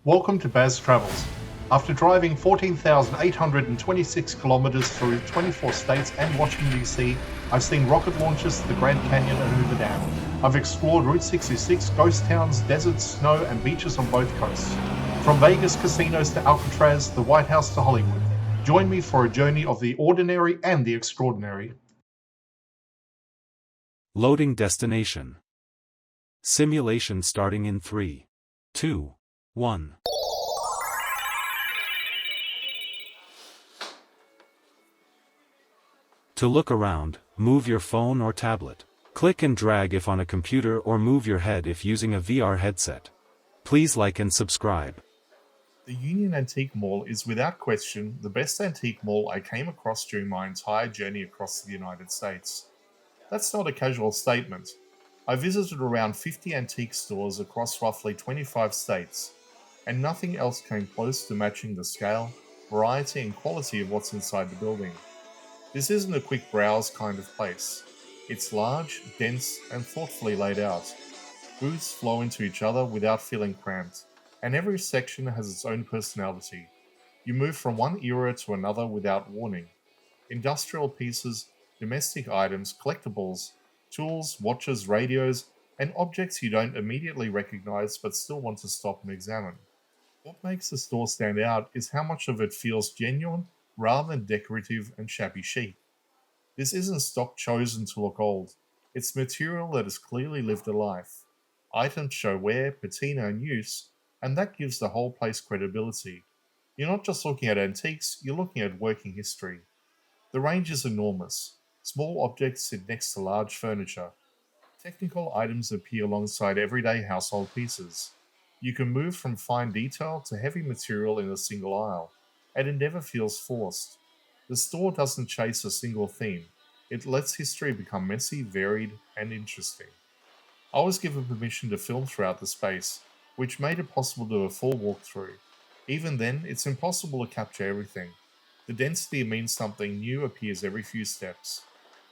Welcome to Baz Travels. After driving 14,826 kilometers through 24 states and Washington, D.C., I've seen rocket launches to the Grand Canyon and Hoover Dam. I've explored Route 66, ghost towns, deserts, snow, and beaches on both coasts. From Vegas casinos to Alcatraz, the White House to Hollywood. Join me for a journey of the ordinary and the extraordinary. Loading destination. Simulation starting in 3, 2, 1. To look around, move your phone or tablet. Click and drag if on a computer or move your head if using a VR headset. Please like and subscribe. The Union Antique Mall is without question the best antique mall I came across during my entire journey across the United States. That's not a casual statement. I visited around 50 antique stores across roughly 25 states, and nothing else came close to matching the scale, variety, and quality of what's inside the building. This isn't a quick browse kind of place. It's large, dense, and thoughtfully laid out. Booths flow into each other without feeling cramped, and every section has its own personality. You move from one era to another without warning. Industrial pieces, domestic items, collectibles, tools, watches, radios, and objects you don't immediately recognize but still want to stop and examine. What makes the store stand out is how much of it feels genuine rather than decorative and shabby chic. This isn't stock chosen to look old. It's material that has clearly lived a life. Items show wear, patina, and use, and that gives the whole place credibility. You're not just looking at antiques, you're looking at working history. The range is enormous. Small objects sit next to large furniture. Technical items appear alongside everyday household pieces. You can move from fine detail to heavy material in a single aisle, and it never feels forced. The store doesn't chase a single theme. It lets history become messy, varied, and interesting. I was given permission to film throughout the space, which made it possible to do a full walkthrough. Even then, it's impossible to capture everything. The density means something new appears every few steps.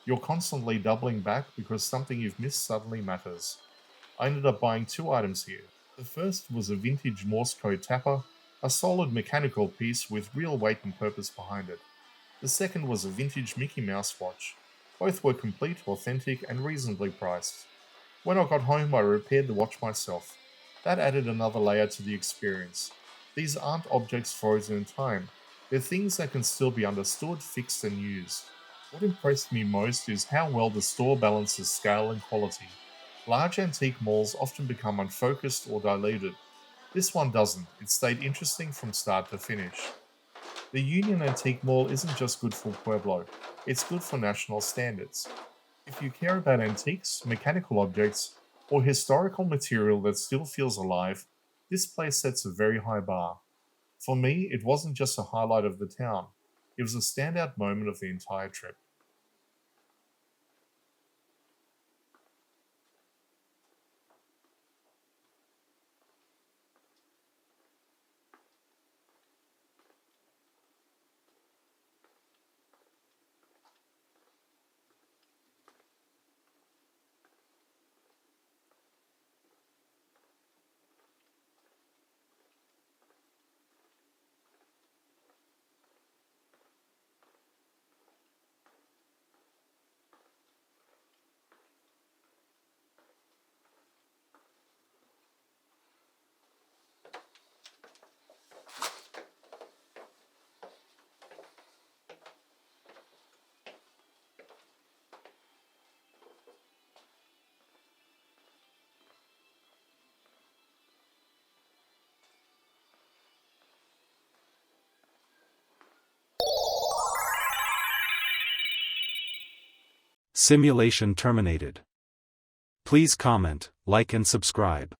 You're constantly doubling back because something you've missed suddenly matters. I ended up buying 2 items here. The first was a vintage Morse code tapper, a solid mechanical piece with real weight and purpose behind it. The second was a vintage Mickey Mouse watch. Both were complete, authentic, and reasonably priced. When I got home, I repaired the watch myself. That added another layer to the experience. These aren't objects frozen in time. They're things that can still be understood, fixed, and used. What impressed me most is how well the store balances scale and quality. Large antique malls often become unfocused or diluted. This one doesn't. It stayed interesting from start to finish. The Union Antique Mall isn't just good for Pueblo, it's good for national standards. If you care about antiques, mechanical objects, or historical material that still feels alive, this place sets a very high bar. For me, it wasn't just a highlight of the town, it was a standout moment of the entire trip. Simulation terminated. Please comment, like and subscribe.